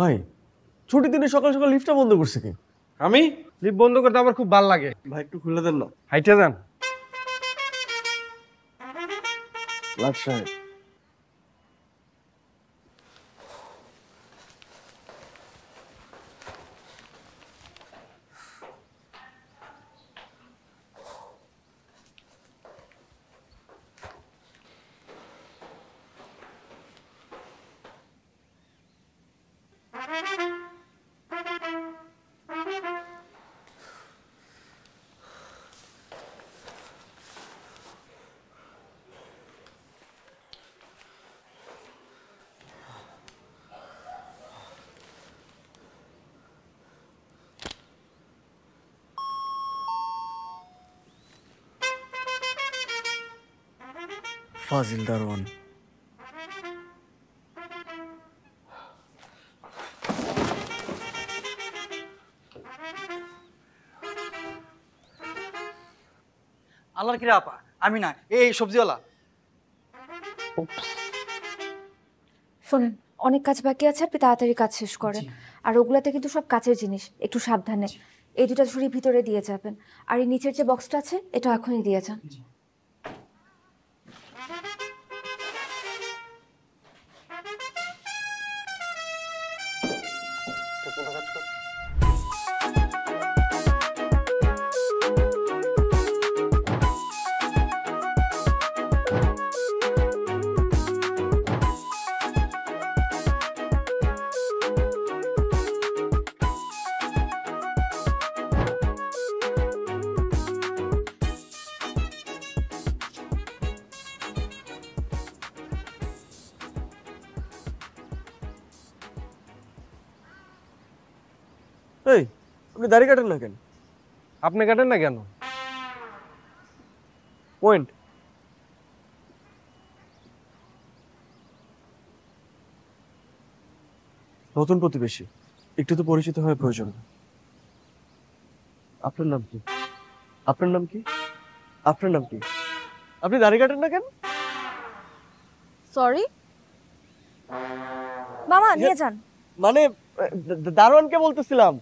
ভাই ছুটির দিনে সকাল সকাল লিফটটা বন্ধ করছে কি? আমি লিফট বন্ধ করতে আমার খুব ভালো লাগে। ভাই একটু খুলে দেন না। হাইটে যান। লাট সাহেব ফাজিল দারোয়ান। আল্লাহর কিরা আপা, আমি না, এই সবজিওয়ালা। শোনেন, অনেক কাজ বাকি আছে, আপনি তাড়াতাড়ি কাজ শেষ করেন। আর ওগুলাতে কিন্তু সব কাচের জিনিস, একটু সাবধানে। এই দুটা ঝুড়ি ভিতরে দিয়ে যাবেন, আর এই নিচের যে বক্সটা আছে এটা এখনই দিয়ে যান। এই আপনি দাড়ি কাটেন না কেন? আপনি কাটেন না কেন? পয়েন্ট। নতুন প্রতিবেশী, একটু তো পরিচিত হওয়ার প্রয়োজন। আপনার নাম কি? আপনার নাম কি? আপনার নাম কি? আপনি দাড়ি কাটেন না কেন? সরি মামা, নিয়ে যান। মানে দারোয়ানকে বলতেছিলাম।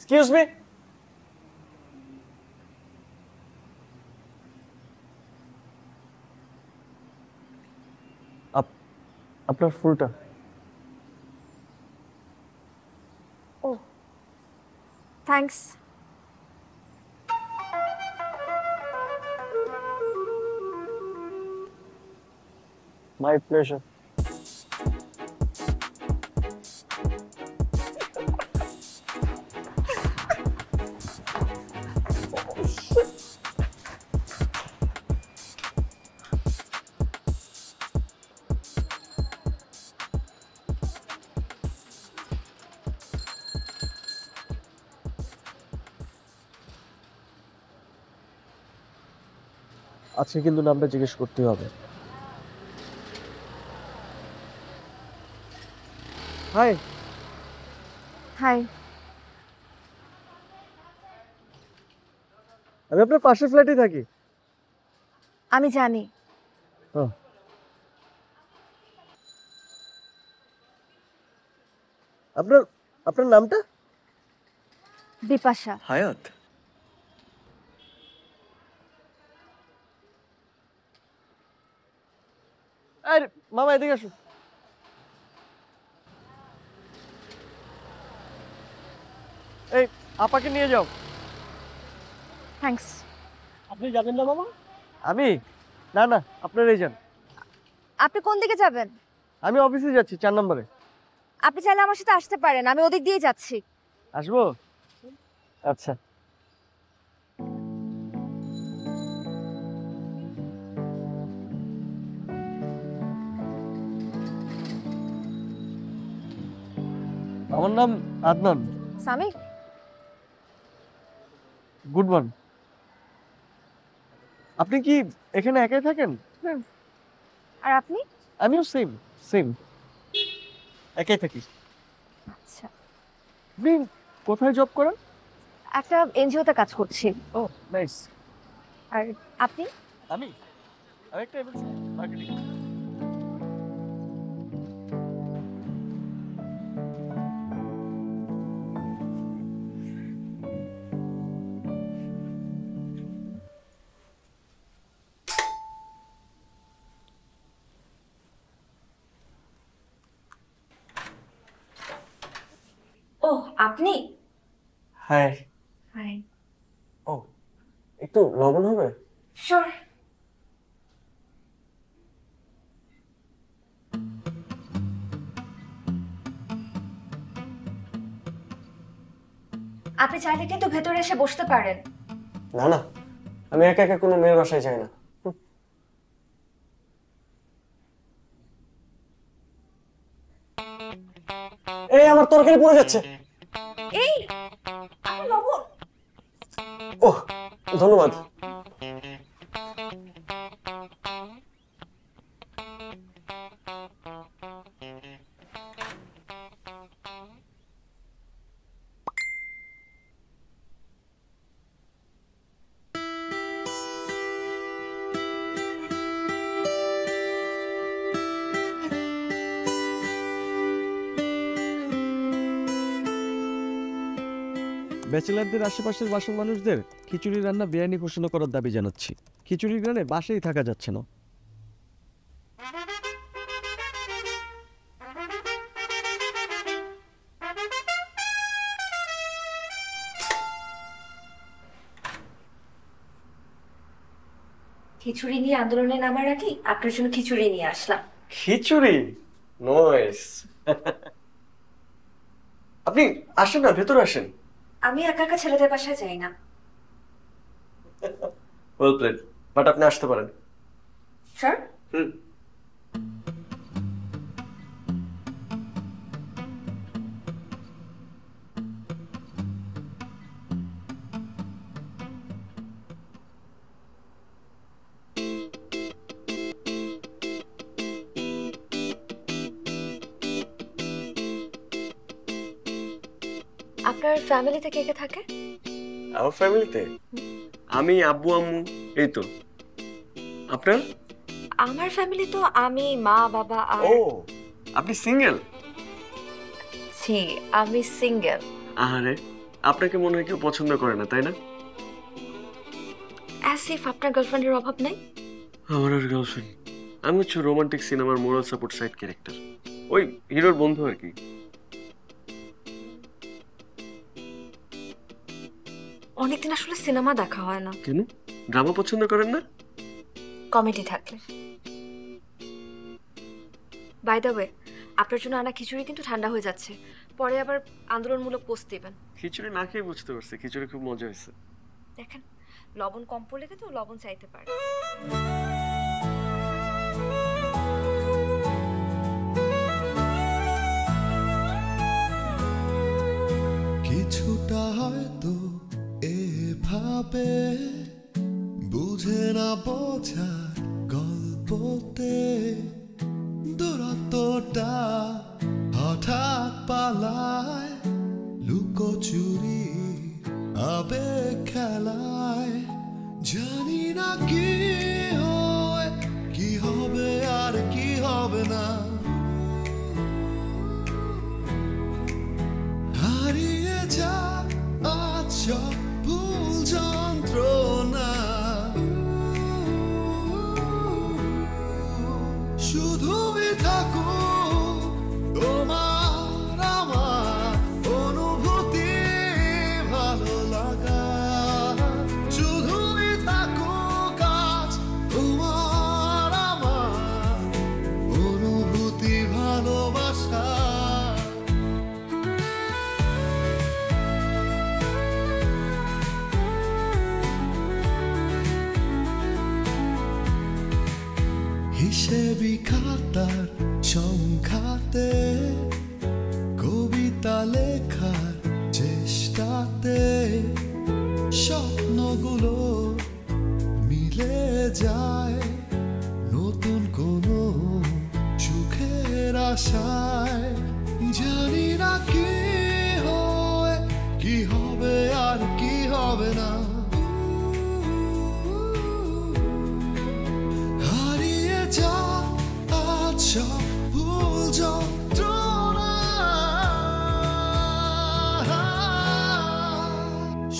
Excuse me? আপনার ফুলটা। ও থ্যাঙ্কস। My pleasure. আজকে কিন্তু নামটা জিজ্ঞেস করতে হবে। হাই। হাই। আমি আপনার পাশের ফ্ল্যাটে থাকি। আমি জানি। আপনার আপনার নামটা? বিপাশা। হায়াত। আরে মামা এদিকে আসো। এই আপাকে নিয়ে যাও। থ্যাঙ্কস। আপনি যাবেন না মামা? আমি না না, আপনারাই যান। আপনি কোন দিকে যাবেন? আমি অফিসে যাচ্ছি 4 নম্বরে। আপনি চাইলে আমার সাথে আসতে পারেন, আমি ওদিক দিয়ে যাচ্ছি। আসবো? আচ্ছা। আমার নাম আদনান। সামি। Good morning. আপনি কি এখানে একাই থাকেন? আর আপনি? আমিও সেম সেম, একাই থাকি। আচ্ছা, আপনি কোথায় জব করেন? একটা এনজিওতে কাজ করছি। ও নাইস। আর আপনি? আমি আমি একটা এমএনসি মার্কেটিং। ও আপনি? হাই। হাই। ও একটু লবণ হবে? শিওর। আপনি চাইলে কিন্তু ভেতরে এসে বসতে পারেন। না না, আমি একা একা কোনো মেয়ের বাসায় যাই না। এই আমার তরকারি পড়ে যাচ্ছে। এই আমার লবণ। ওহ ধন্যবাদ। ব্যাচেলারদের আশেপাশের বাসন মানুষদের খিচুড়ি রান্না বেআইনি ঘোষণা করার দাবি জানাচ্ছি। খিচুড়ির গ্রানে বাসায় থাকা যাচ্ছে না। খিচুড়ি নিয়ে আন্দোলনে নামার আগে আপনার জন্য খিচুড়ি নিয়ে আসলাম। খিচুড়ি নাইস। আপনি আসেন না, ভেতরে আসেন। আমি একা একা ছেলেদের বাসায় যাই না। ওয়েল প্লেড, বাট আপনি আসতে পারেন। স্যার হুম। আপনার ফ্যামিলিতে কে কে থাকে? আমার ফ্যামিলিতে আমি, আব্বু, আম্মু, এই তো। আপনার? আমার ফ্যামিলি তো আমি, মা, বাবা আর ও আপনি সিঙ্গেল? জি আমি সিঙ্গেল। আহারে, আপনাকে মনে হয় কেউ পছন্দ করে না, তাই না? অ্যাজ ইফ আপনার গার্লফ্রেন্ডের অভাব নেই। আমার আর গার্লফ্রেন্ড? আমি হচ্ছে রোমান্টিক সিনেমার মোরাল সাপোর্ট সাইড ক্যারেক্টার, ওই হিরোর বন্ধু আর কি। অনেকদিন আসলে সিনেমা দেখা হয় না। কেন, ড্রামা পছন্দ করেন না? কমেডি থাকলে। বাই দ্য ওয়ে, আপনার জন্য আনা খিচুড়ি কিন্তু ঠান্ডা হয়ে যাচ্ছে, পরে আবার আন্দোলনমূলক পোস্ট দিবেন। খিচুড়ি না খেয়ে বুঝতে পারছি, খিচুড়ি খুব মজা হয়েছে। দেখেন লবণ কম পড়লে কিন্তু লবণ চাইতে পারে। কিছুটা হয়তো এভাবে বুঝে না বোঝার গল্পতে দূরত্বটা হঠাৎ পালায়, লুকোচুরি আবেগ খেলায়। জানি না কি হয়, কি হবে আর কি হবে না, হারিয়ে যা আজ সব ভুল যন্ত্রণা। শুধুই থাকুক তোমার আমার অনুভূতি, ভালো লাগা। শুধুই থাকুক আজ তোমার আমার অনুভূতি, ভালোবাসা। হিসেবি খাতার সংখ্যাতে কবিতা লেখার চেষ্টাতে স্বপ্নগুলো মিলে যায় নতুন কোনো আশায় জানি না কি হয়, কি হবে আর কি হবে না। হারিয়ে যা আজ সব ভুল যন্ত্রণা,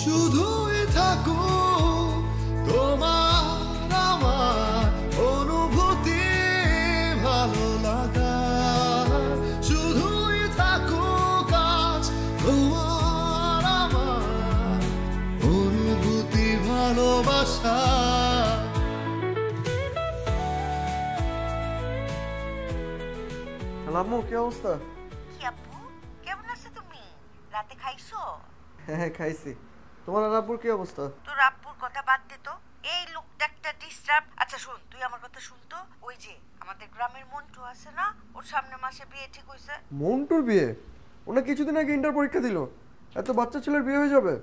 শুধুই থাকুক তোমার আমার অনুভূতি, ভালো লাগা। শুধুই থাকুক আজ তোমার আমার অনুভূতি, ভালোবাসা। আম্মু কি অবস্থা? কি আপু, কেমন আছো তুমি? রাতে খাইছো? হ্যাঁ খাইছি। তোমার আর আব্বুর কি অবস্থা? তোর আব্বুর কথা বাদ দে তো, এই লোকটা একটা ডিস্টার্ব। আচ্ছা শোন, তুই আমার কথা শুনতো। ওই যে আমাদের গ্রামের মন্টু আছে না, ওর সামনে মাসে বিয়ে ঠিক হয়েছে। মন্টুর বিয়ে? ওনা কিছুদিন আগে ইন্টার পরীক্ষা দিল, এত বাচ্চা ছেলের বিয়ে হয়ে যাবে?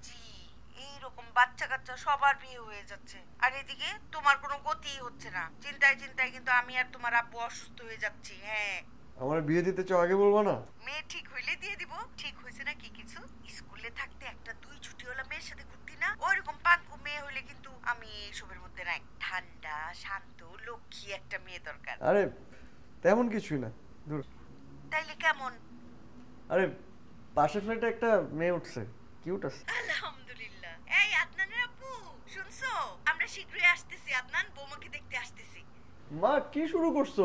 জি, এইরকম বাচ্চা কাচ্চা সবার বিয়ে হয়ে যাচ্ছে, আর এদিকে তোমার কোনো গতিই হচ্ছে না। চিন্তায় চিন্তায় কিন্তু আমি আর তোমার আব্বু অসুস্থ হয়ে যাচ্ছি। হ্যাঁ, আমার বিয়ে দিতে চাও আগে বলবো না? মেয়ে ঠিক হইলে দিয়ে দিব। ঠিক হয়েছে না কি কিছু? স্কুলে থাকতে একটা 2 ছুটিওয়ালা মেয়ের সাথে ঘুরতি না, ওইরকম পাঙ্কু মেয়ে হইলে কিন্তু আমি এইসবের মধ্যে নাই। ঠান্ডা শান্ত লক্ষ্মী একটা মেয়ে দরকার। আরে তেমন কিছুই না, দূর। তাইলে কেমন? আরে পাশের ফ্ল্যাটে একটা মেয়ে উঠছে, কিউট আছে। আলহামদুলিল্লাহ। এই আদনানের আপু, শুনছো? আমরা শীঘ্রই আসতেছি। আদনান বৌমাকে দেখতে আসতেছি। মা কি শুরু করছো?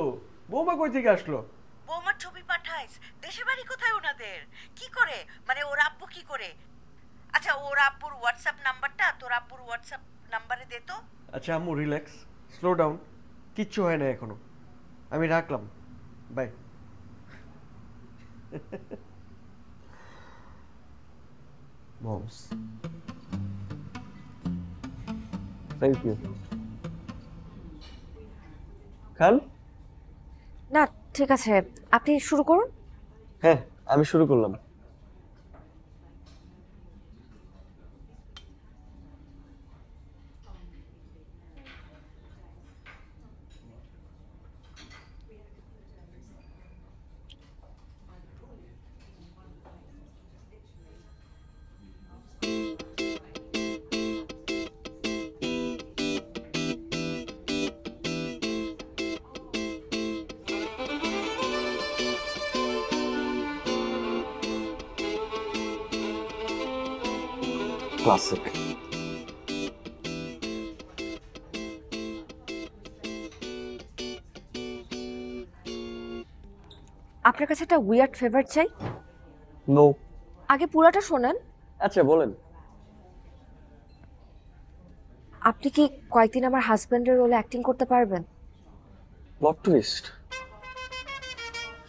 বৌমা কই থেকে আসলো? বৌমার ছবি পাঠাইস। দেশের বাড়ি কোথায় ওনাদের? কি করে, মানে ওর আব্বু কি করে? আচ্ছা, ওর আব্বুর হোয়াটসঅ্যাপ নাম্বারটা তোর আব্বুর হোয়াটসঅ্যাপ নাম্বারে দে তো। আচ্ছা আম্মু রিল্যাক্স, স্লো ডাউন, কিচ্ছু হয় না এখনো। আমি রাখলাম, বাই। Moms, thank you. খান? না ঠিক আছে, আপনি শুরু করুন। হ্যাঁ আমি শুরু করলাম। ক্লাসিক। আপনার কাছে একটা উইয়ার্ড ফেভার চাই। নো। আগে পুরাটা শোনেন। আচ্ছা বলেন। আপনি কি কয়েকদিন আমার হাজবেন্ডের রোলে অ্যাক্টিং করতে পারবেন? Plot twist.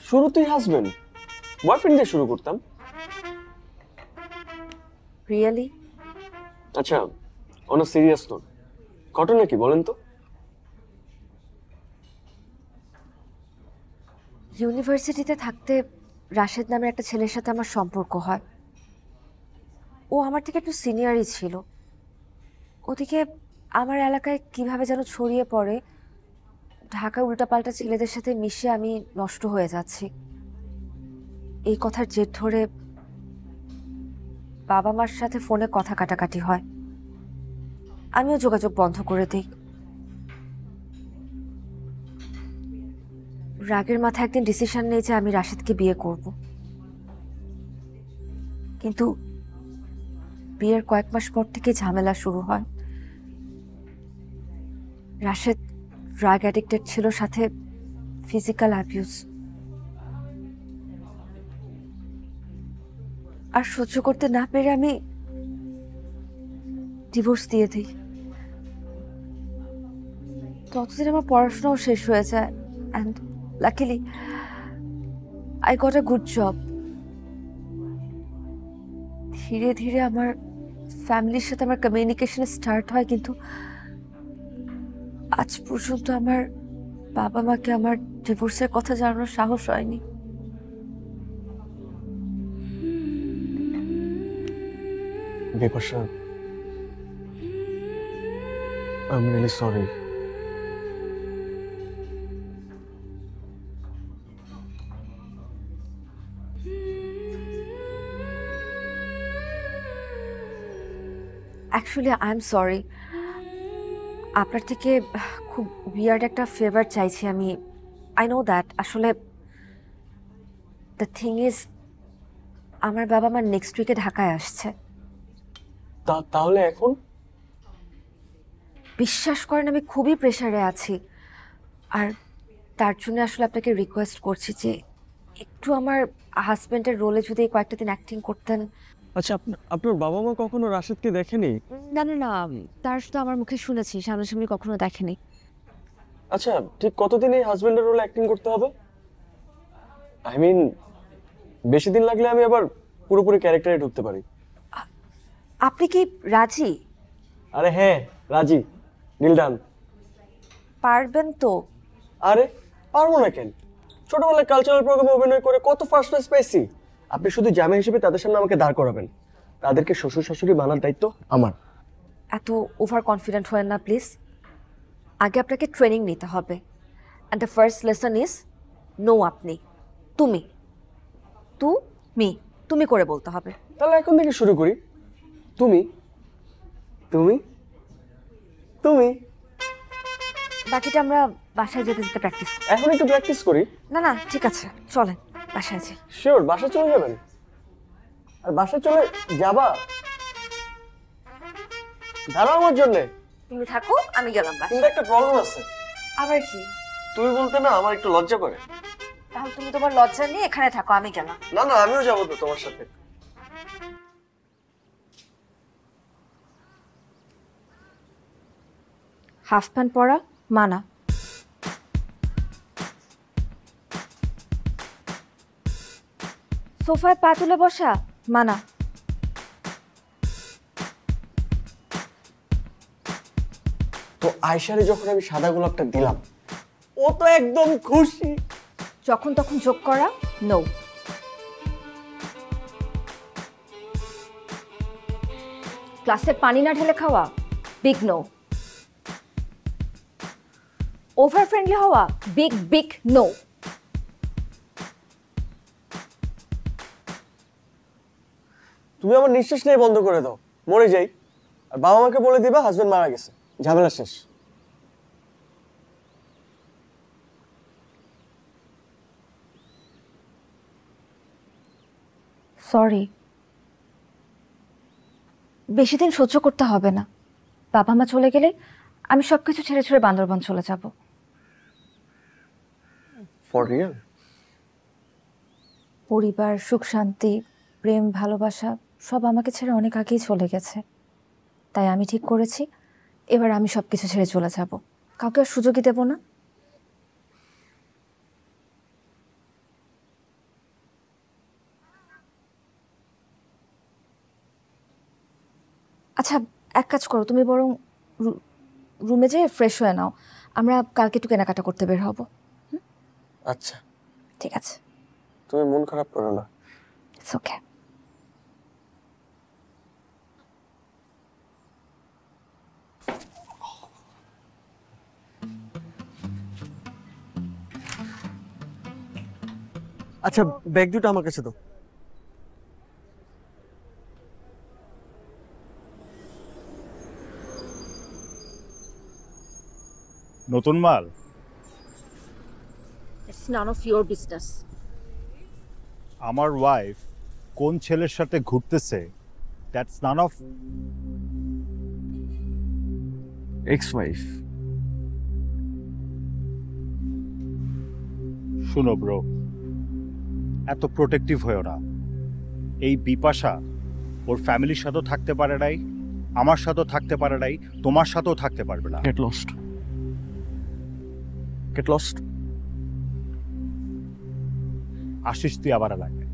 শুরুতেই হাজবেন্ড, বয়ফ্রেন্ড দিয়ে শুরু করতাম। রিয়েলি? আচ্ছা অন আ সিরিয়াস নোট, ঘটনা কি বলেন তো? ইউনিভার্সিটিতে থাকতে রাশেদ নামের একটা ছেলের সাথে আমার সম্পর্ক হয়। ও আমার থেকে একটু সিনিয়রই ছিল। ওদিকে আমার এলাকায় কিভাবে যেন ছড়িয়ে পড়ে, ঢাকায় উল্টাপাল্টা ছেলেদের সাথে মিশে আমি নষ্ট হয়ে যাচ্ছি। এই কথার জের ধরে বাবা মার সাথে ফোনে কথা কাটাকাটি হয়, আমিও যোগাযোগ বন্ধ করে দিই। রাগের মাথায় একদিন ডিসিশন নেই যে আমি রাশেদকে বিয়ে করব, কিন্তু বিয়ের কয়েক মাস পর থেকে ঝামেলা শুরু হয়। রাশেদ ড্রাগ অ্যাডিক্টেড ছিল, সাথে ফিজিক্যাল অ্যাবিউজ। আর সহ্য করতে না পেরে আমি ডিভোর্স দিয়ে দিই। ততদিন আমার পড়াশোনাও শেষ হয়ে যায়, and luckily I got a good job. ধীরে ধীরে আমার ফ্যামিলির সাথে আমার কমিউনিকেশন স্টার্ট হয়, কিন্তু আজ পর্যন্ত আমার বাবা মাকে আমার ডিভোর্সের কথা জানানোর সাহস হয়নি। Bipasha, I'm really sorry. Actually I am sorry, আপনার থেকে খুব উইয়ার্ড একটা ফেভার চাইছি আমি। I know that. আসলে দ্য থিং ইজ, আমার বাবা আমার নেক্সট উইকে ঢাকায় আসছে। তাহলে এখন? বিশ্বাস করেন আমি খুবই প্রেশারে আছি, আর তার জন্য আসলে আপনাকে রিকোয়েস্ট করছি যে একটু আমার হাজব্যান্ডের রোলে যদি কয়েকটা দিন অ্যাক্টিং করতেন। আচ্ছা, আপনার বাবা মা কখনো রাশেদকে দেখেনি? না না না, তার শুধু আমার মুখে শুনেছি, সামনাসামনি কখনো দেখেনি। আচ্ছা, ঠিক কতদিন এই হাজবেন্ডের রোলে অ্যাক্টিং করতে হবে? আই মিন, বেশি দিন লাগলে আমি আবার পুরোপুরি ক্যারেক্টারে ঢুকতে পারি। আপনি কি রাজি? আরে হ্যাঁ, রাজি, নীল ডান। পারবেন তো? আরে পারবো না কেন? ছোটবেলায় কালচারাল প্রোগ্রামে অভিনয় করে কত ফার্স্ট প্রাইজ পেয়েছি। আপনি শুধু জামাই হিসেবে তাদের সামনে আমাকে দাঁড় করাবেন, তাদেরকে শ্বশুর শাশুড়ি বানার দায়িত্ব আমার। এত ওভার কনফিডেন্ট হয়েন না প্লিজ। আগে আপনাকে ট্রেনিং নিতে হবে, and the first lesson is no. আপনি তুমি তুমি করে বলতে হবে। তাহলে এখন থেকে শুরু করি। তুমি তুমি তুমি বাকিটা আমরা বাসায় যেতে যেতে প্র্যাকটিস। এখন একটু প্র্যাকটিস করি। না না, ঠিক আছে, চলেন বাসায় যাই। শিওর বাসায় চলে যাবেন? আর বাসায় চলে যাবা? দাঁড়াও আমার জন্য। তুমি থাকো, আমি গেলাম কিন্তু বাসায়। একটা প্রবলেম আছে। আবার কি? তুমি বলতে না আমার একটু লজ্জা করে। তাহলে তুমি তোমার লজ্জা নিয়ে এখানে থাকো, আমি গেলাম। না না, আমিও যাবো তো তোমার সাথে। হাফ প্যান্ট পরা মানা। সোফায় পা তুলে বসা মানা। তো আয়শারে যখন আমি সাদা গোলাপটা দিলাম, ও তো একদম খুশি। যখন তখন যোগ করা নো। ক্লাসে পানি না ঢেলে খাওয়া বিগ নো। ওভার ফ্রেন্ডলি হওয়া বিগ বিগ নো। তুমি আমার নিঃশ্বাস নিয়ে বন্ধ করে দাও, মরে যাই। আর বাবা মাকে বলে দিবা হাজবেন্ড মারা গেছে, ঝামেলা শেষ। সরি, বেশি দিন সহ্য করতে হবে না। বাবা মা চলে গেলে আমি সবকিছু ছেড়ে ছুড়ে বান্দরবান চলে যাব। For real? পরিবার, সুখ শান্তি, প্রেম, ভালোবাসা সব আমাকে ছেড়ে অনেক আগেই চলে গেছে। তাই আমি ঠিক করেছি এবার আমি সবকিছু ছেড়ে চলে যাব, কাউকে আর সুযোগই দেব না। আচ্ছা, এক কাজ করো, তুমি বরং রুমে যেয়ে ফ্রেশ হয়ে নাও, আমরা কালকে একটু কেনাকাটা করতে বের হব। আচ্ছা ঠিক আছে। তুমি মন খারাপ করো না। It's okay. আচ্ছা, ব্যাগ দুটো আমার কাছে দাও। নতুন মাল? It's none of your business. আমার ওয়াইফ কোন ছেলের সাথে ঘুরতেছে, that's none of. Ex wife. শুনো ব্রো, এত প্রোটেক্টিভ হয়েও না। এই বিপাশা ওর ফ্যামিলির সাথেও থাকতে পারে নাই, আমার সাথেও থাকতে পারে নাই, তোমার সাথেও থাকতে পারবে না। Get lost, get lost. আসিস তুই আবার লাগবে।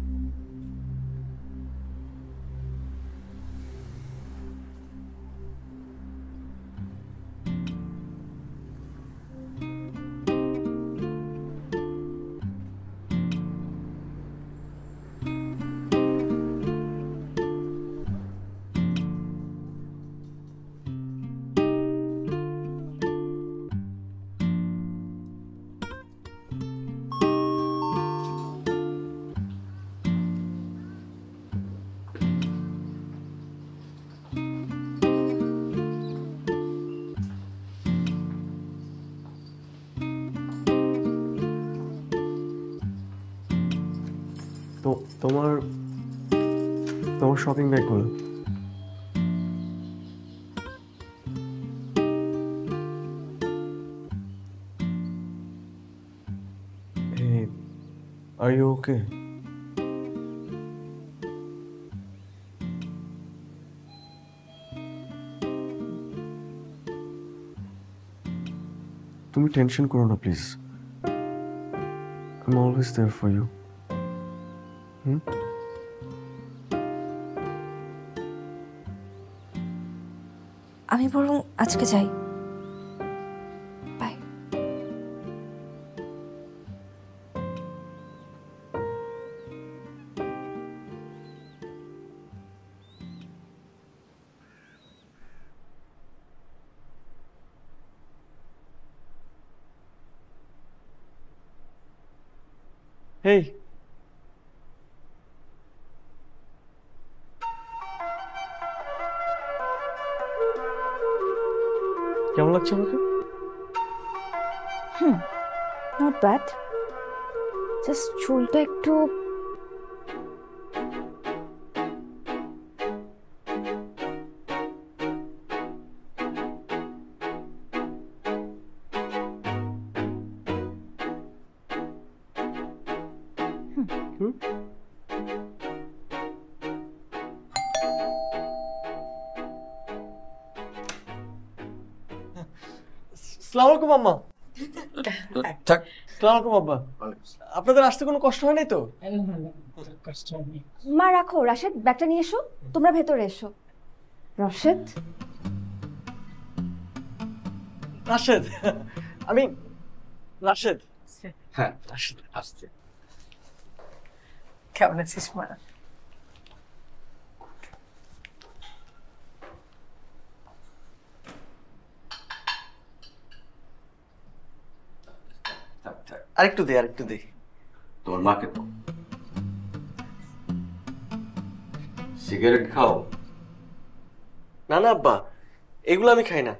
তো তোমার তোমার শপিং ব্যাগগুলো Hey, are you okay? তুমি টেনশন করো না please. I'm always there for you. আমি বরং আজকে যাই। বাই। Hey. কেমন লাগছে আমাকে? নট ব্যাড, জাস্ট চুলটা একটু আসসালামু আলাইকুম আম্মা। আসসালামু আলাইকুম আব্বা। আপনাদের আসতে কোনো কষ্ট হয় নাই তো? মা রাখো, রাশেদ ব্যাগটা নিয়ে এসো, তোমরা ভেতরে এসো। রাশেদ, রাশেদ, আমি রাশেদ। হ্যাঁ রাশেদ আসছে। কেমন আছিস মা? আরেকটু দে, আরেকটু দে। তোমার মাকে তো সিগারেট খাও? না না আব্বা, এগুলো আমি খাই না।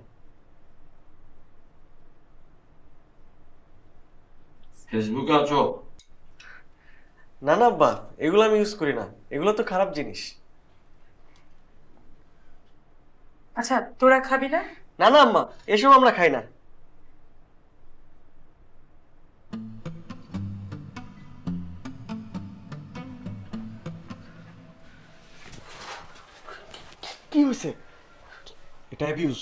ফেসবুকে আছো? না না আব্বা, এগুলো আমি ইউজ করি না, এগুলো তো খারাপ জিনিস। আচ্ছা তোরা খাবি না? না না আম্মা, এসব আমরা খাই না। কি হয়েছে? এটা অ্যাবিউজ।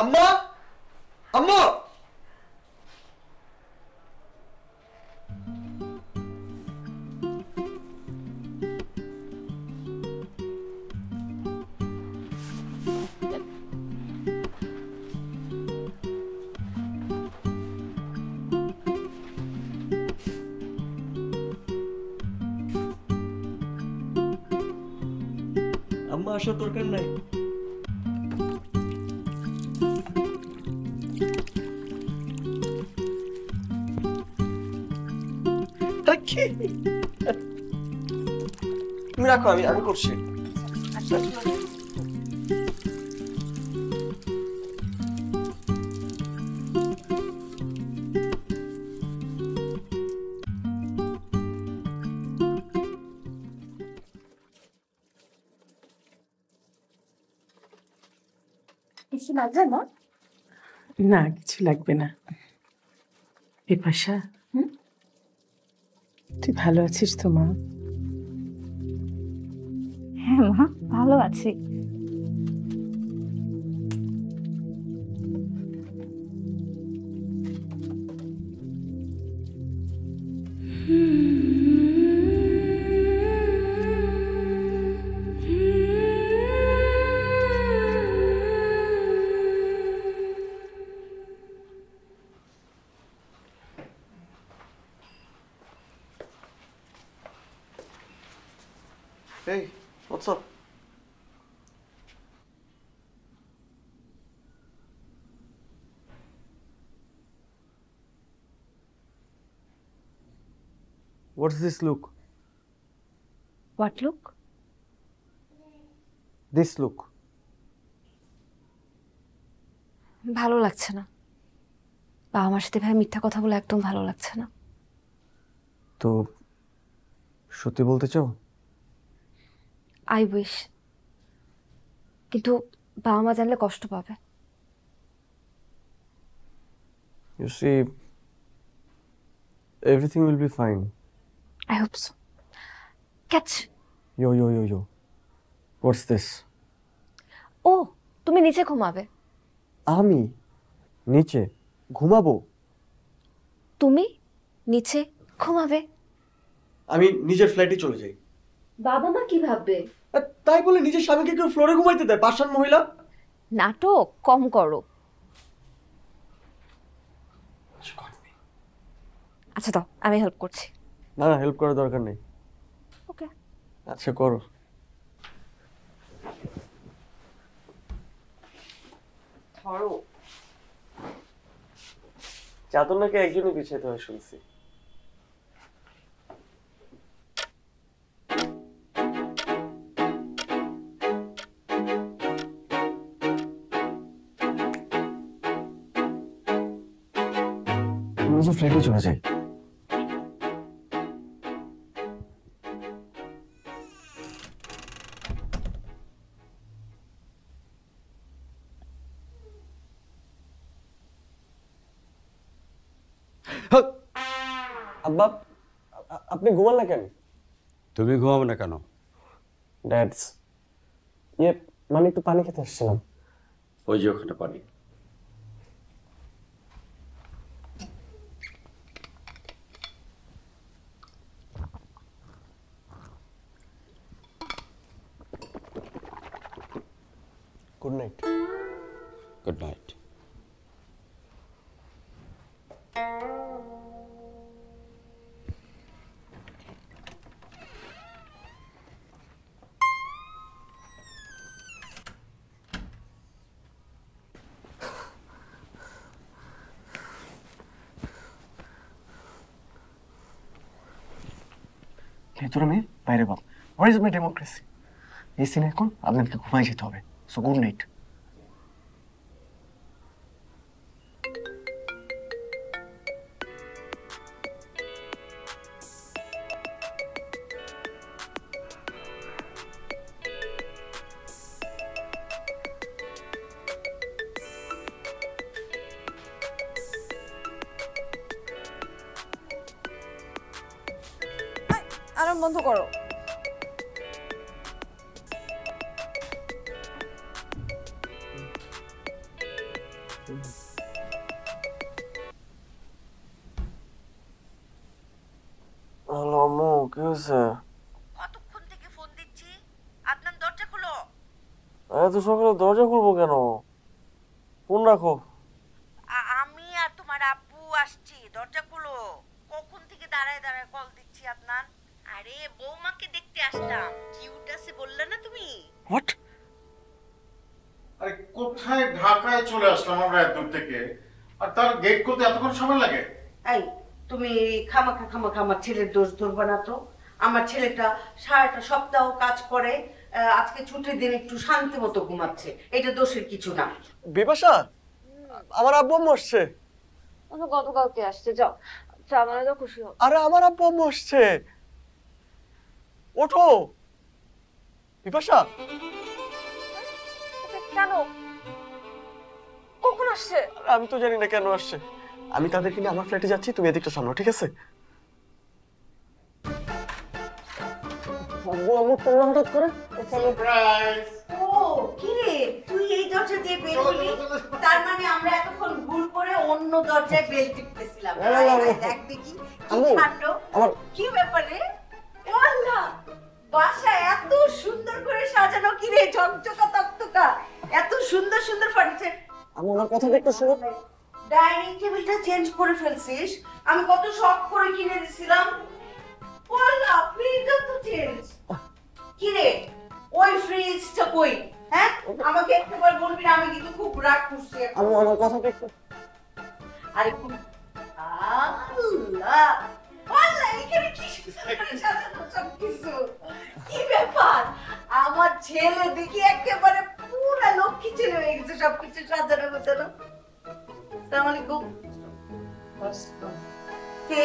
আম্মা, আম্মা, আম্মা আসার দরকার নাই। তুমি রাখো, আমি আমি করছি। কিছু লাগবে না? না কিছু লাগবে না। বিপাশা, তুই ভালো আছিস তো মা? হ্যাঁ মা, ভালো আছি। Hey, what's up? What's this look? What look? This look. ভালো লাগছে না। বাবা মার সাথে ভাই মিথ্যা কথা বলে একদম ভালো লাগছে না। তো সত্যি বলতে চাও? আই উইশ, কিন্তু বাবা মা জানলে কষ্ট পাবে। You see, everything will be fine. I hope so. Catch. Yo. What's this? ও, তুমি নিচে ঘুমাবে? আমি নিচে ঘুমাবো? তুমি নিচে ঘুমাবে? আমি নিজের ফ্ল্যাটে চলে যাই। বাবা মা কি ভাববে? তাই বলে নিজের স্বামীকে কেউ ফ্লোরে ঘুমাইতে দেয়? পাষাণ মহিলা। নাটক কম করো। আচ্ছা দাও, আমি হেল্প করছি। না হেল্প করার দরকার নেই। ওকে। আচ্ছা করো। ধরো। চাদর নাকি একজনই বিছাইতে হয় শুনছি। নিজে ফ্ল্যাটে চলে যাই। আব্বা, আপনি ঘুমান না কেন? তুমি ঘুমাবে না কেন? ড্যাডস মানে একটু পানি খেতে আসছিলাম। ওই যে ওখানে পানি। Good night. Good night. তোরা মেয়ে বাইরে বল, হোয়ার ইজ মাই ডেমোক্রেসি? এই সিনে এখন আপনাদেরকে ঘুমাই যেতে হবে। So good night. আরাম বন্ধ করো। হ্যালো আম্মু, কি হয়েছে? কতক্ষণ থেকে ফোন দিচ্ছি, আদনান দরজা খুলো। এত সকালে দরজা খুলবো কেন? ফোন রাখো। আমি আর তোমার আব্বু আসছি, দরজা খুলো। কখন থেকে দাঁড়ায় দাঁড়ায় কল দিচ্ছি আদনান। আরে বৌমাকে দেখতে আসলাম, কিউট আছে বললে না তুমি? হোয়াট? আরে কোথায় ঢাকায় চলে আসলাম আমরা এত দূর থেকে, আর তার গেট খুলতে এতক্ষণ সময় লাগে? এই তুমি খামাখা আমার ছেলের দোষ ধরবে না তো। আমার ছেলেটা সারাটা সপ্তাহ কাজ করে, আজকে ছুটির দিন একটু শান্তি মতো ঘুমাচ্ছে, এটা দোষের কিছু না। বিপাশা, আমার আব্বু আম্মু আসছে। গতকালকে আসছে, যাও চা বানালে তো খুশি হবে। আরে আমার আব্বু আম্মু আসছে, ওঠো। বিপাশা, কেন? কখন আসছে? আমি তো জানি না কেন আসছে। আমি তাদেরকে নিয়ে আমার ফ্ল্যাটে যাচ্ছি, তুমি এদিকটা সামনে, ঠিক আছে? আব্বু আম্মু তোমরা হঠাৎ করে? সারপ্রাইজ! ও কি রে, তুই এই দরজা দিয়ে বের হলি? তার মানে আমরা এতক্ষণ ভুল করে অন্য দরজায় বেল টিপতেছিলাম। দেখ দেখি কি কাণ্ড। কি ব্যাপারে? আল্লাহ, বাসা এত সুন্দর করে সাজানো, কি রে ঝকঝকা তকতকা, এত সুন্দর সুন্দর ফার্নিচার। আমার কথা দেখতে শুনো। ডাইনিং টেবিলটা চেঞ্জ করে ফেলছিস, আমি কত শখ করে কিনে দিছিলাম। আল্লাহ, ফ্রিজও তো চেঞ্জ। কি রে, ওই ফ্রিজটা কই? হ্যাঁ, আমাকে একবার বলবি না, আমি কিন্তু খুব রাগ করছি। আমার কথা দেখতে। আরে আল্লাহ আল্লাহ, এখানে কি সুন্দর করে সাজানো সবকিছু। কি ব্যাপার, আমার ছেলে দেখি একেবারে পুরো লক্ষ্মী ছেলে হয়ে গেছে, সবকিছু সাজানো গোছানো। আসসালামু আলাইকুম। কে?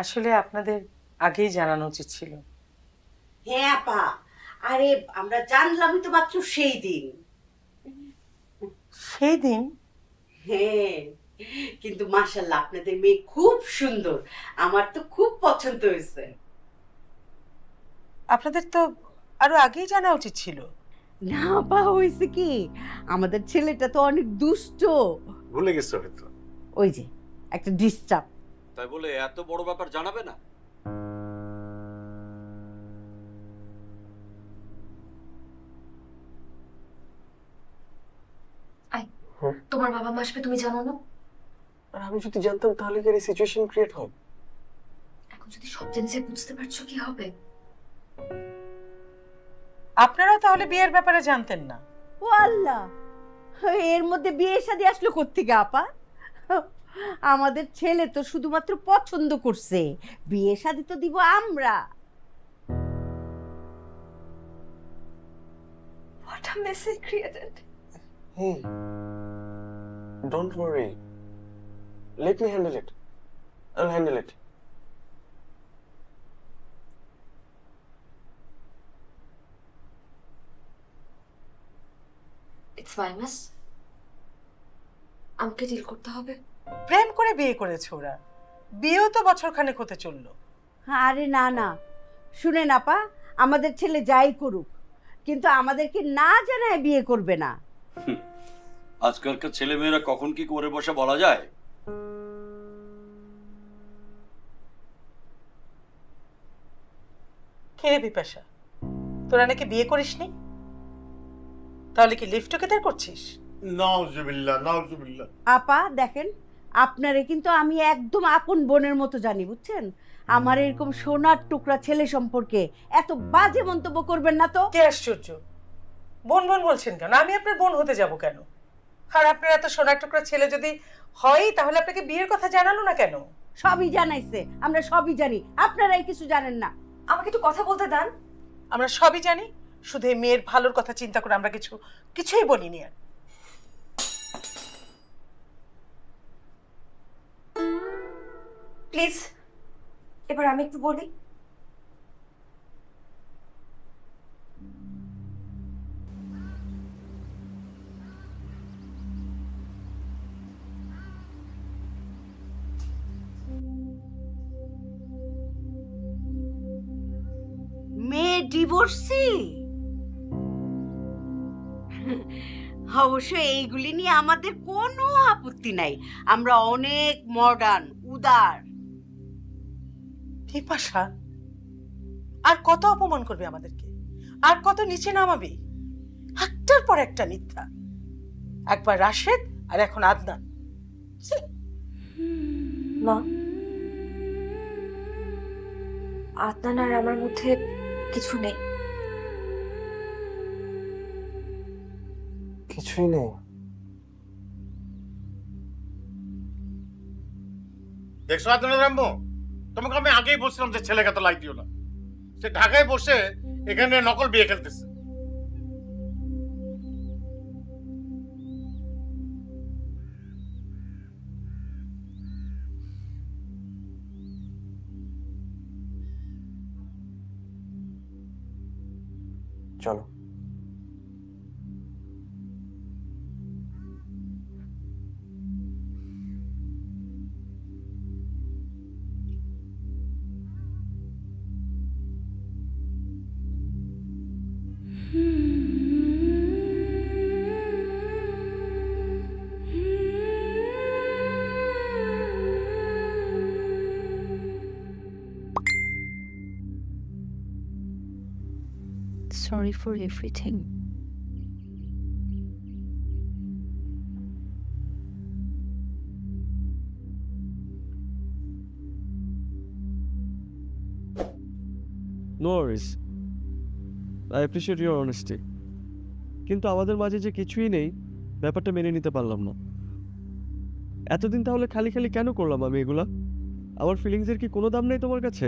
আসলে আপনাদের আগেই জানানো উচিত ছিল। হ্যাঁ আপা, আরে আমরা জানলামই তো মাত্র সেই দিন। সেই দিন? হ্যাঁ, কিন্তু মাশাআল্লাহ আপনাদের মেয়ে খুব সুন্দর, আমার তো খুব পছন্দ হয়েছে। আপনাদের তো আরো আগেই জানা উচিত ছিল। না আপা, হয়েছে কি, আমাদের ছেলেটা তো অনেক দুষ্ট। ভুলে গেছো হয়তো। ওই যে একটা ডিস্টার্ব। তাই বলে এত বড় ব্যাপার জানাবে না? তোমার বাবা মা আসবে তুমি জানো না? আর আমি যদি জানতাম তাহলে কি এই সিচুয়েশন ক্রিয়েট হয়? এখন যদি সব জেনে বুঝতে পারছো কি হবে? আপনারাও তাহলে বিয়ের ব্যাপারে জানতেন না? ও আল্লাহ, এর মধ্যে বিয়ে শাদী আসলো কোত্থেকে আপা? আমাদের ছেলে তো শুধুমাত্র পছন্দ করছে, বিয়ে শাদী তো দিব আমরা। What a mess I created. Hey, don't worry. Let me handle it. I'll handle it. It's my mess. আমাকে ডিল করতে হবে। প্রেম করে বিয়ে করেছে ওরা, বিয়েও তো বছর খানেক হতে চললো। আরে না না, শুনেন আপা, আমাদের ছেলে যাই করুক, কিন্তু আমাদেরকে না জানায় বিয়ে করবে না। আজকালকার ছেলে মেয়েরা কখন কি করে বসে বলা যায়? কে রে বিপাশা, তোরা নাকি বিয়ে করিসনি? তাহলে কি লিফট টুগেদার করছিস? নাউজুবিল্লাহ, নাউজুবিল্লাহ। আপা দেখেন, আপনারে কিন্তু আমি একদম আপন বোনের মতো জানি, বুঝছেন? আমার এরকম সোনার টুকরা ছেলে সম্পর্কে এত বাজে মন্তব্য করবেন না তো। কে আশ্চর্য, বোন বোন বলছেন কেন? আমি আপনার বোন হতে যাব কেন? আর আপনার এত সোনার টুকরা ছেলে যদি হয় তাহলে আপনাকে বিয়ের কথা জানালো না কেন? সবই জানাইছে, আমরা সবই জানি, আপনারাই কিছু জানেন না। আমাকে একটু কথা বলতে দেন। আমরা সবই জানি, শুধু এই মেয়ের ভালোর কথা চিন্তা করে আমরা কিছুই বলিনি। আর প্লিজ এবার আমি একটু বলি। মেয়ে ডিভোর্সি? অবশ্য এইগুলি নিয়ে আমাদের কোনো আপত্তি নাই, আমরা অনেক মডার্ন, উদার। বিপাশা, আর কত অপমান করবে আমাদেরকে, আর কত নিচে নামাবে? একটার পর একটা মিথ্যা, একবার রাশেদ আর এখন আদনান। মা, আদনান আর আমার মধ্যে কিছু নেই। কিছুই নেই? দেখছো আদনান রাম্বো, তোমাকে আমি আগেই বলছিলাম যে ছেলেকে তো লাইক দিও না। সে ঢাকায় বসে এখানে নকল বিয়ে খেলতেছে। চলো। Sorry for everything. No worries. I appreciate your honesty. কিন্তু আমাদের মাঝে যে কিছুই নেই, ব্যাপারটা মেনে নিতে পারলাম না। এতদিন তাহলে খালি খালি কেন করলাম আমি এগুলা? আমার ফিলিংসের কি কোনো দাম নেই তোমার কাছে?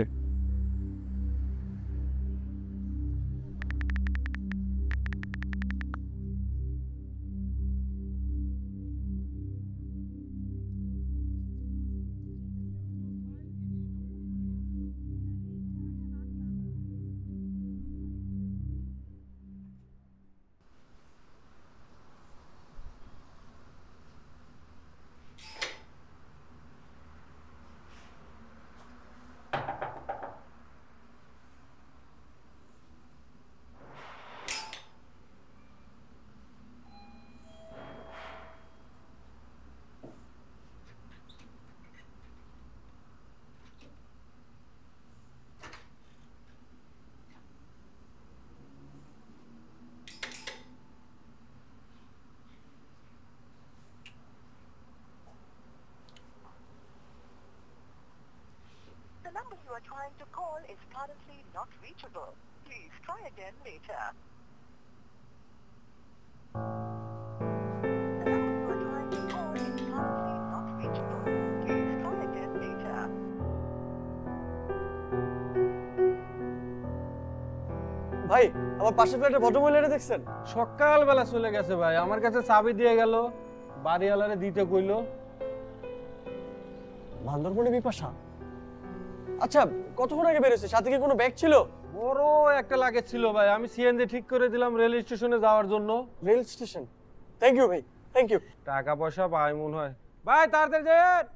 is currently not reachable. Please try again later. The number you are trying to call is currently not reachable. Please try again later. ভাই আমার পাশের ফ্ল্যাটের ভদ্রমহিলাটা দেখছেন? সকালবেলা চলে গেছে ভাই, আমার কাছে চাবি দিয়ে গেল, বাড়িওয়ালারে দিতে কইলো। বান্দরবনে বিপাশা? আচ্ছা কতক্ষণ আগে বেরোছে? সাথে কি কোনো ব্যাগ ছিল? বড় একটা লাগেজ ছিল ভাই, আমি সিএনজি ঠিক করে দিলাম রেল স্টেশনে যাওয়ার জন্য। Rail station? থ্যাংক ইউ ভাই, থ্যাংক ইউ। টাকা পয়সা পাই মনে হয়। ভাই তাড়াতাড়ি যান।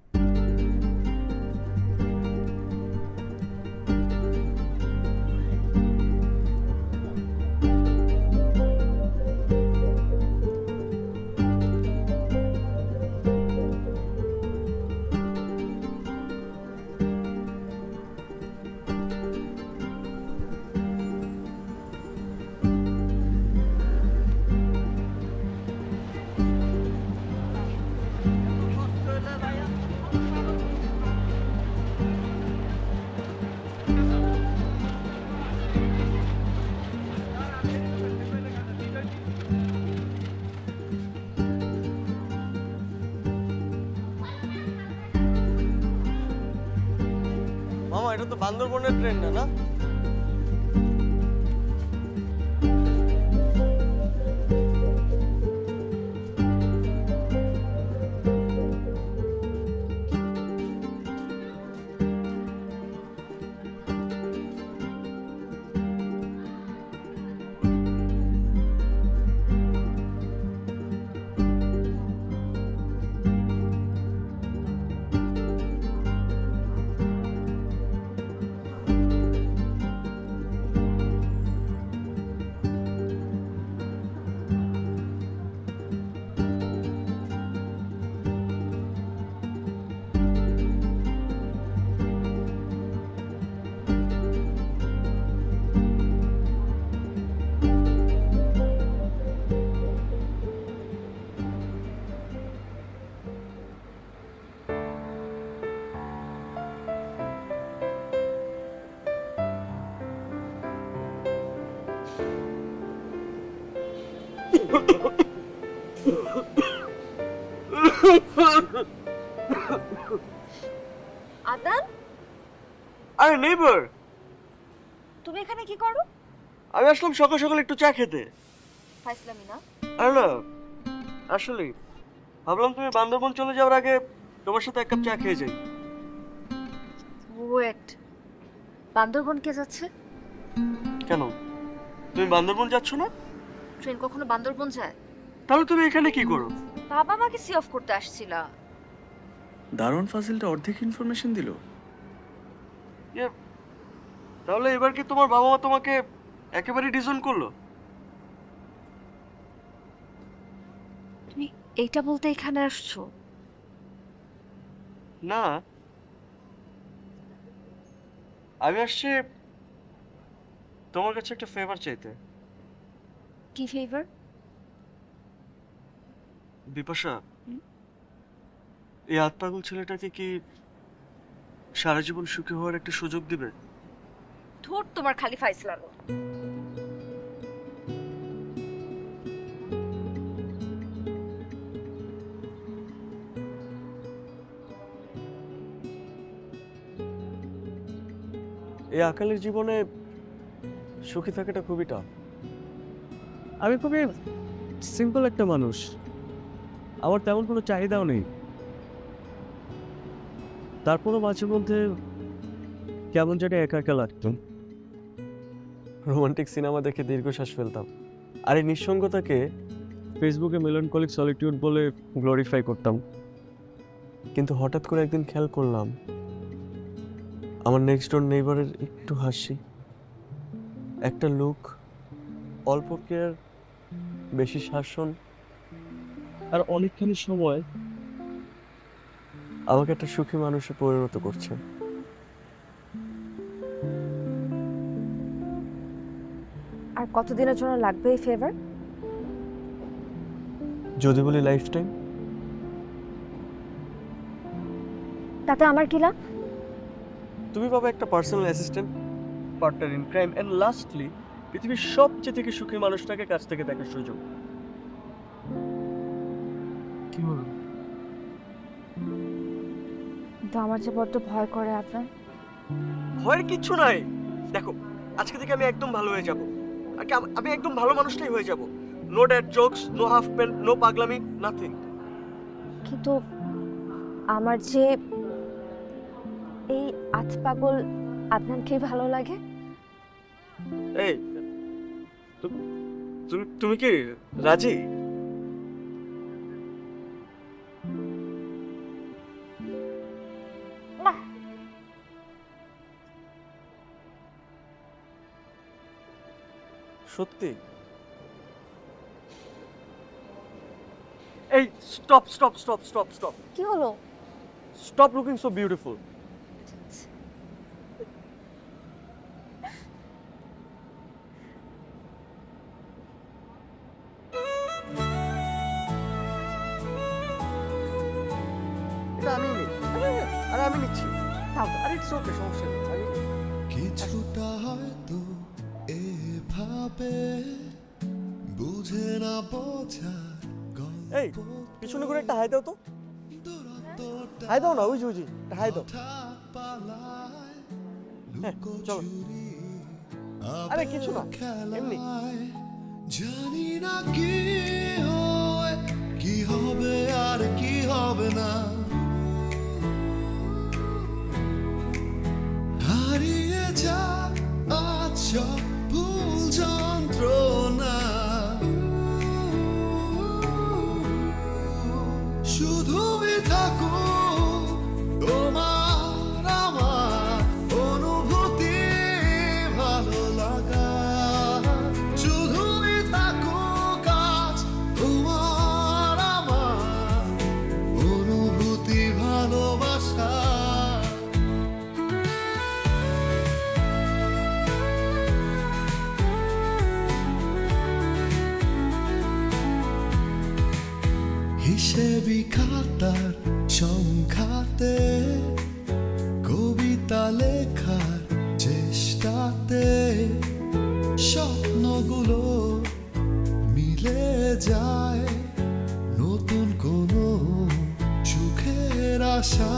মামা এটা তো বান্দরবনের ট্রেন না, না? আদান, আরে নেইবার, তুমি এখানে কি করো? আমি আসলাম সকাল সকাল একটু চা খেতে। ফাইসলামি না? আরে না, আসলে ভাবলাম তুমি বান্দরবন চলে যাওয়ার আগে তোমার সাথে এক কাপ চা খেয়ে যাই। ওয়েট, বান্দরবন কে যাচ্ছে? কেন, তুমি বান্দরবন যাচ্ছ না? ট্রেন কখনো বান্দরবন যায়? তাহলে তুমি এখানে কি করো? বাবা আমাকে সি অফ করতে আসছিলা। দারুণ ফাজিলটা অর্ধেক ইনফরমেশন দিল। তাহলে এবার কি তোমার বাবা মা তোমাকে একেবারে ডিসওন করলো? তুমি এইটা বলতে এখানে আসছো? না, আমি আসছি তোমার কাছে একটা ফেভার চাইতে। কি ফেভার? বিপাশা, এই আতপাগল ছেলেটাকে কি সারা জীবন সুখী হওয়ার একটা সুযোগ দিবে? ধুর, তোমার খালি ফাইসলামো। এই আকালের জীবনে সুখী থাকাটা খুবই টাফ। আমি খুবই সিম্পল একটা মানুষ, আমার তেমন কোনো চাহিদাও নেই। তারপরও মাঝে মধ্যে কেমন জানি একা একা লাগতো। রোমান্টিক সিনেমা দেখে দীর্ঘশ্বাস ফেলতাম, আর এই নিঃসঙ্গতাকে ফেসবুকে মেলানকলিক সলিটিউড বলে গ্লোরিফাই করতাম। কিন্তু হঠাৎ করে একদিন খেয়াল করলাম আমার নেক্সট ডোর নেইবারের একটু হাসি, একটা লুক, অল্প কেয়ার, বেশি শাসন, আর অনেকখানি সময় আমাকে একটা সুখী মানুষে পরিণত করছে। আর কতদিনের জন্য লাগবে এই ফেভার? যদি বলি লাইফ টাইম। তাতে আমার কি লাভ? তুমি পাবে একটা personal assistant, partner in crime, and lastly পৃথিবীর সবচেয়ে থেকে সুখী মানুষটাকে কাছ থেকে দেখার সুযোগ। কি বলুন? কিন্তু আমার যে বড্ড ভয় করে আপনার। ভয়ের কিচ্ছু নাই। দেখো, আজকে থেকে আমি একদম ভালো হয়ে যাব। আমি একদম ভালো মানুষটাই হয়ে যাব। No dad jokes, no half pant, no পাগলামি, নাথিং। কিন্তু আমার যে এই আত পাগল আদনানকে ভালো লাগে। এই তুমি কি রাজি? সত্যি? এই stop stop stop stop stop. কি হলো? Stop looking so beautiful. আমি নিচ্ছি। আরে ইটস ওকে, সমস্যা নেই। কিছুটা হয়তো এভাবে বুঝে না বোঝার এই পিছনে করে একটা হাই দাও তো। হাই দাও না, ওই যে একটা হাই দাও। চলো। আরে কিছু না, এমনি। জানি না কি হয়, কি হবে আর কি হবে না, হারিয়ে যা আজ সব ভুল যন্ত্রণা, শুধু থাকুক তোমার আমার অনুভূতি ভালো লাগা, শুধু থাকুক আজ তোমার আমার অনুভূতি ভালোবাসা। হিসেবি খাতার সংখ্যাতে কবিতা লেখার চেষ্টাতে স্বপ্নগুলো মিলে যায় নতুন কোনো সুখের আশা।